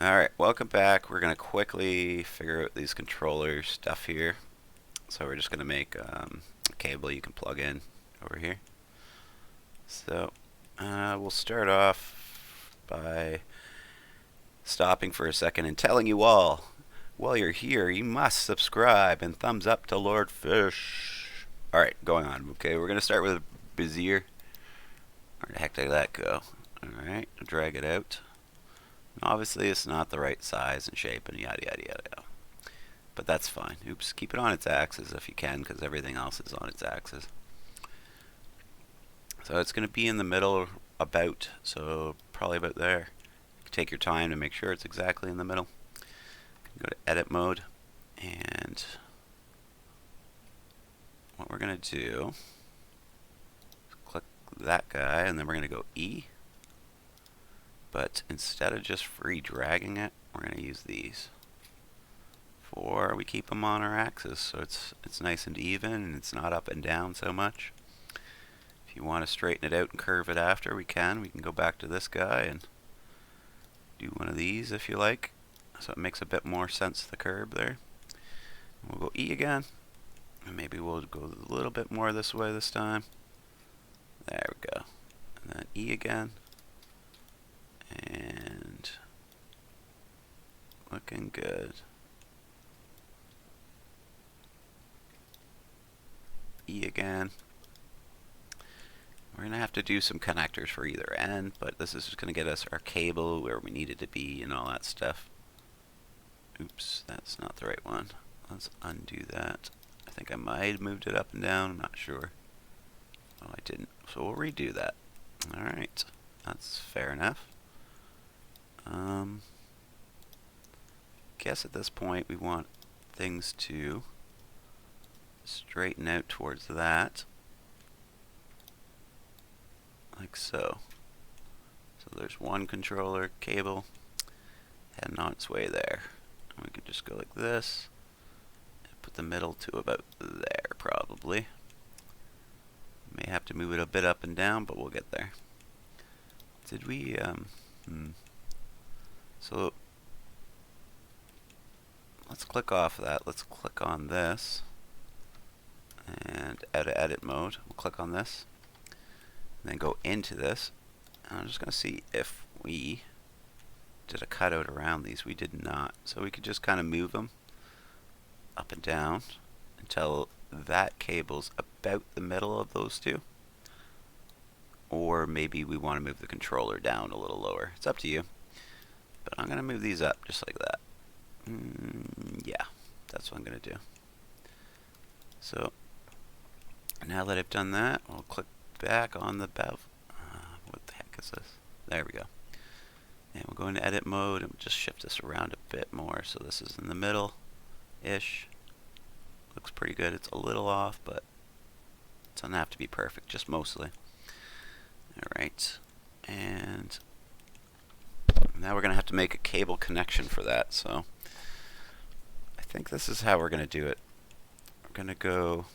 Alright, welcome back. We're going to quickly figure out these controller stuff here. So we're just going to make a cable you can plug in over here. So we'll start off by stopping for a second and telling you all, while you're here, you must subscribe and thumbs up to Lord Fish. Alright, going on. Okay, we're going to start with Bezier. Where the heck did that go? Alright, drag it out. Obviously, it's not the right size and shape and yada yada yada. But that's fine. Oops, keep it on its axis if you can, because everything else is on its axis. So it's going to be in the middle about, so probably about there. Take your time to make sure it's exactly in the middle. Go to edit mode, and what we're going to do is click that guy, and then we're going to go E. But instead of just free dragging it, we're going to use these. For we keep them on our axis, so it's nice and even, and it's not up and down so much. If you want to straighten it out and curve it after, we can. We can go back to this guy and do one of these if you like, so it makes a bit more sense, the curve there. We'll go E again, and maybe we'll go a little bit more this way this time. There we go. And then E again. And looking good. E again. We're going to have to do some connectors for either end, but this is just going to get us our cable where we need it to be and all that stuff. Oops, that's not the right one. Let's undo that. I think I might have moved it up and down. I'm not sure. Oh, I didn't. So we'll redo that. Alright, that's fair enough. Guess at this point we want things to straighten out towards that, like so. So there's one controller cable heading on its way there. And we can just go like this and put the middle to about there probably. May have to move it a bit up and down, but we'll get there. Did we So let's click off of that. Let's click on this and edit mode. We'll click on this and then go into this. And I'm just going to see if we did a cutout around these. We did not. So we could just kind of move them up and down until that cable's about the middle of those two. Or maybe we want to move the controller down a little lower. It's up to you. But I'm going to move these up just like that. Yeah, that's what I'm going to do. So now that I've done that, I'll click back on the bevel. What the heck is this? There we go. And we'll go into edit mode and just shift this around a bit more. So this is in the middle-ish. Looks pretty good. It's a little off, but it doesn't have to be perfect, just mostly. Alright. And now we're going to have to make a cable connection for that. So I think this is how we're going to do it. We're going to go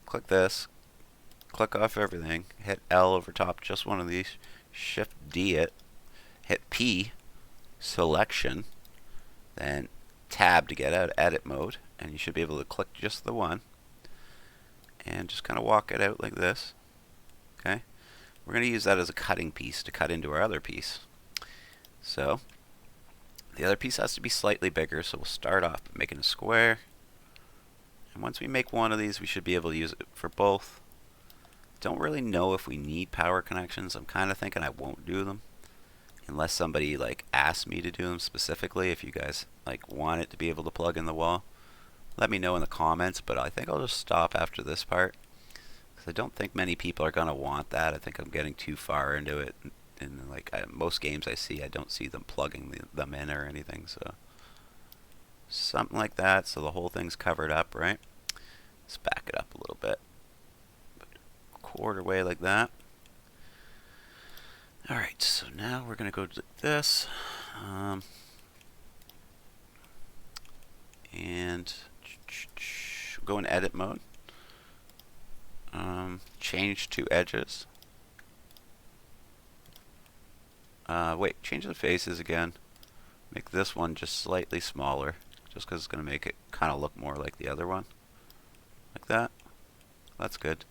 click this, click off everything, hit L over top, just one of these, shift D it, hit P, selection, then tab to get out of edit mode, and you should be able to click just the one, and just kind of walk it out like this. Okay, we're going to use that as a cutting piece to cut into our other piece. So the other piece has to be slightly bigger, so we'll start off by making a square. And once we make one of these, we should be able to use it for both. Don't really know if we need power connections. I'm kind of thinking I won't do them unless somebody like asks me to do them specifically. If you guys like want it to be able to plug in the wall, let me know in the comments, but I think I'll just stop after this part because I don't think many people are going to want that. I think I'm getting too far into it. And like most games I see, I don't see them plugging them in or anything. So something like that, so the whole thing's covered up, right? Let's back it up a little bit. Quarter way like that. Alright, so now we're going to go to this. And go in edit mode. Change to edges. Wait, change the faces again. Make this one just slightly smaller, just because it's going to make it kind of look more like the other one. Like that. That's good.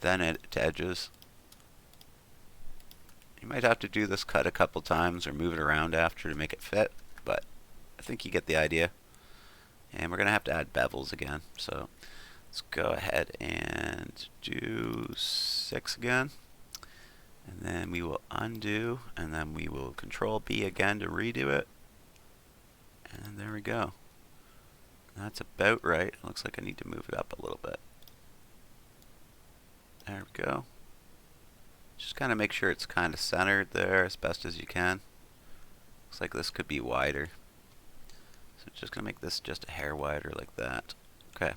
Then to edges. You might have to do this cut a couple times or move it around after to make it fit, but I think you get the idea. And we're going to have to add bevels again. So let's go ahead and do 6 again. And then we will undo, and then we will Control B again to redo it. And there we go. That's about right. It looks like I need to move it up a little bit. There we go. Just kind of make sure it's kind of centered there as best as you can. Looks like this could be wider. So just going to make this just a hair wider like that. Okay.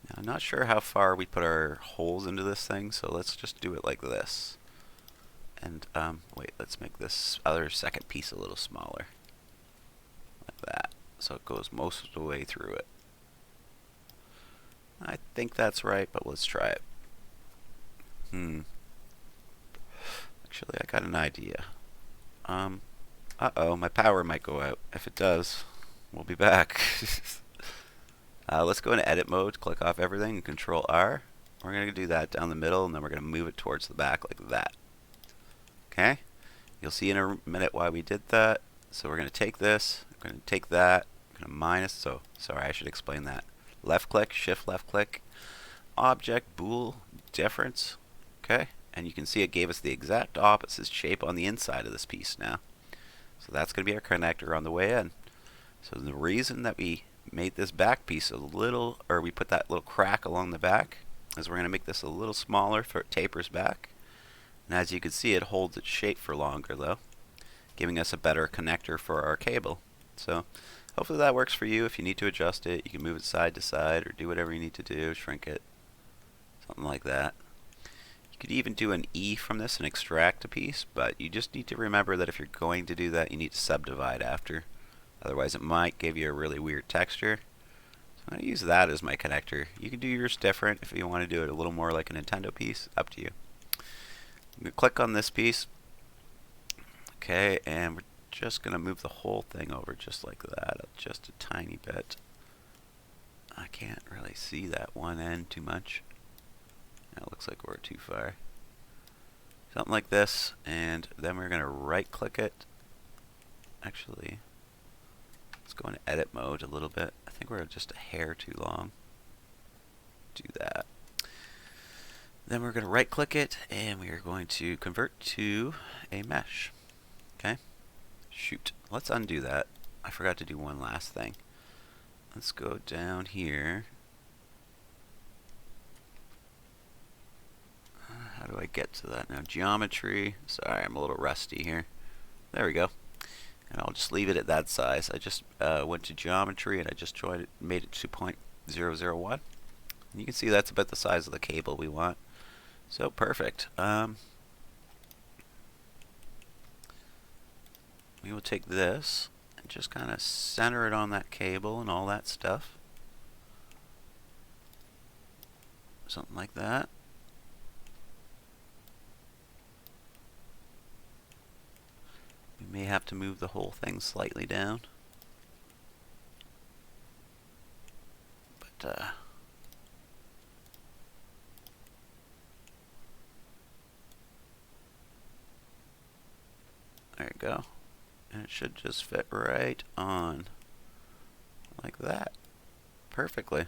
Now I'm not sure how far we put our holes into this thing, so let's just do it like this. And wait, let's make this other second piece a little smaller. Like that. So it goes most of the way through it. I think that's right, but let's try it. Actually, I got an idea. Uh-oh, my power might go out. If it does, we'll be back. Let's go into edit mode, click off everything, and Control R. We're going to do that down the middle, and then we're going to move it towards the back like that. Okay? You'll see in a minute why we did that. So we're going to take this, we're going to take that, we're going to minus, so, sorry, I should explain that. Left click, shift left click, object, bool, difference, okay? And you can see it gave us the exact opposite shape on the inside of this piece now. So that's going to be our connector on the way in. So the reason that we made this back piece a little, or we put that little crack along the back, is we're going to make this a little smaller so it tapers back. And as you can see, it holds its shape for longer though, giving us a better connector for our cable. So hopefully that works for you. If you need to adjust it, you can move it side to side or do whatever you need to do, shrink it, something like that. You could even do an E from this and extract a piece, but you just need to remember that if you're going to do that, you need to subdivide after. Otherwise it might give you a really weird texture. So I'm going to use that as my connector. You can do yours different if you want to do it a little more like a Nintendo piece, up to you. I'm going to click on this piece. Okay, and we're just going to move the whole thing over just like that, just a tiny bit. I can't really see that one end too much. It looks like we're too far. Something like this, and then we're going to right click it. Actually, let's go into edit mode a little bit. I think we're just a hair too long. Do that. Then we're going to right click it, and we are going to convert to a mesh. Okay? Shoot. Let's undo that. I forgot to do one last thing. Let's go down here. How do I get to that now? Geometry. Sorry, I'm a little rusty here. There we go. And I'll just leave it at that size. I just went to geometry and I just made it 2.001. And you can see that's about the size of the cable we want. So perfect. We will take this and just kind of center it on that cable and all that stuff. Something like that. We may have to move the whole thing slightly down. But there you go. And it should just fit right on like that. Perfectly.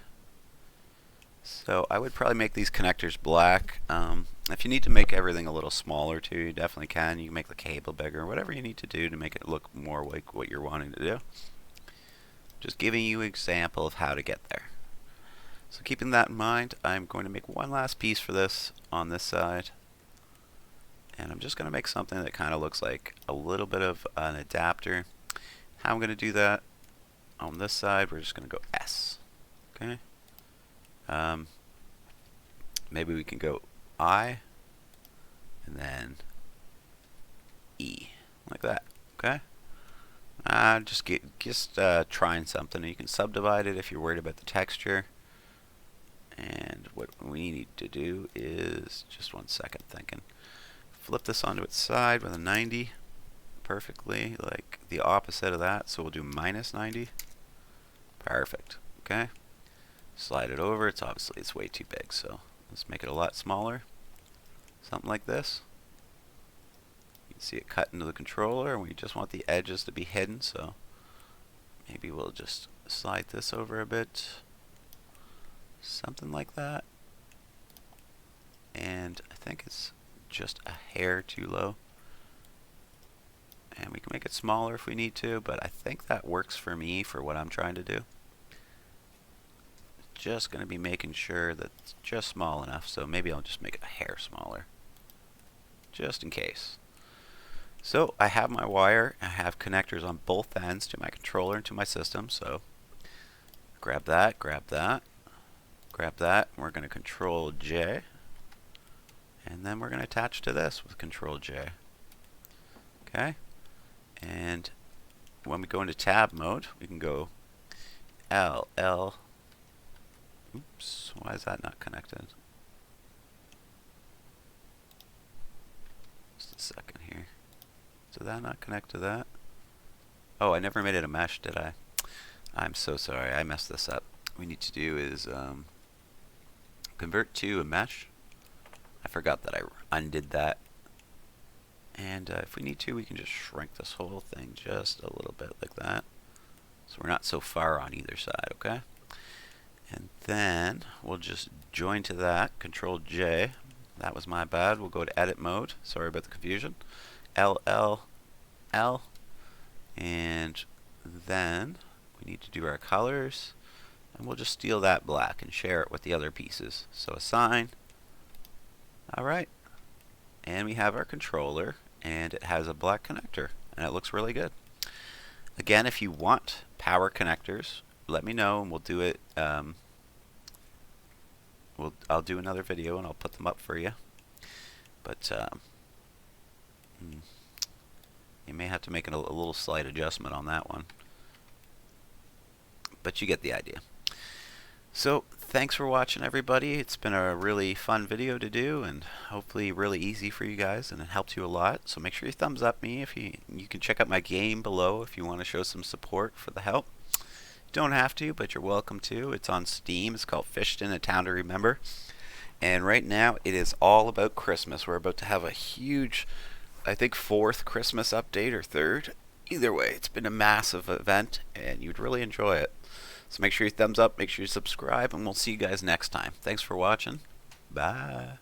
So I would probably make these connectors black. If you need to make everything a little smaller too, you definitely can. You can make the cable bigger, whatever you need to do to make it look more like what you're wanting to do. Just giving you an example of how to get there. So keeping that in mind, I'm going to make one last piece for this on this side. And I'm just going to make something that kind of looks like a little bit of an adapter. How I'm going to do that, on this side, we're just going to go S. Okay. Maybe we can go I, and then E, like that. Okay. Just trying something. You can subdivide it if you're worried about the texture. And what we need to do is just 1 second thinking. Flip this onto its side with a 90. perfectly like the opposite of that, so we'll do minus 90. Perfect. Okay. Slide it over. It's way too big, so let's make it a lot smaller. Something like this. You can see it cut into the controller, and we just want the edges to be hidden, so maybe we'll just slide this over a bit. Something like that. And I think it's just a hair too low. And we can make it smaller if we need to, but I think that works for me for what I'm trying to do. Just going to be making sure that it's just small enough, so maybe I'll just make it a hair smaller. Just in case. So I have my wire, I have connectors on both ends to my controller and to my system, so grab that, grab that, grab that, we're going to control J, and then we're going to attach to this with control J. Okay, and when we go into tab mode, we can go L, L, oops, why is that not connected? Just a second here. Did that not connect to that? Oh, I never made it a mesh, did I? I'm so sorry, I messed this up. What we need to do is convert to a mesh. I forgot that I undid that. And if we need to, we can just shrink this whole thing just a little bit like that. So we're not so far on either side, okay? And then we'll just join to that, control J. That was my bad. We'll go to edit mode. Sorry about the confusion. L, L, L. And then we need to do our colors. And we'll just steal that black and share it with the other pieces. So assign. Alright. And we have our controller. And it has a black connector. And it looks really good. Again, if you want power connectors, let me know and we'll do it. I'll do another video and I'll put them up for you. But you may have to make a little slight adjustment on that one. But you get the idea. So thanks for watching, everybody. It's been a really fun video to do and hopefully really easy for you guys, and it helped you a lot. So make sure you thumbs up me. If you can check out my game below if you want to show some support for the help. You don't have to, but you're welcome to. It's on Steam. It's called Fishton: A Town to Remember. And right now it is all about Christmas. We're about to have a huge, I think, 4th Christmas update or 3rd. Either way, it's been a massive event and you'd really enjoy it. So make sure you thumbs up, make sure you subscribe, and we'll see you guys next time. Thanks for watching. Bye.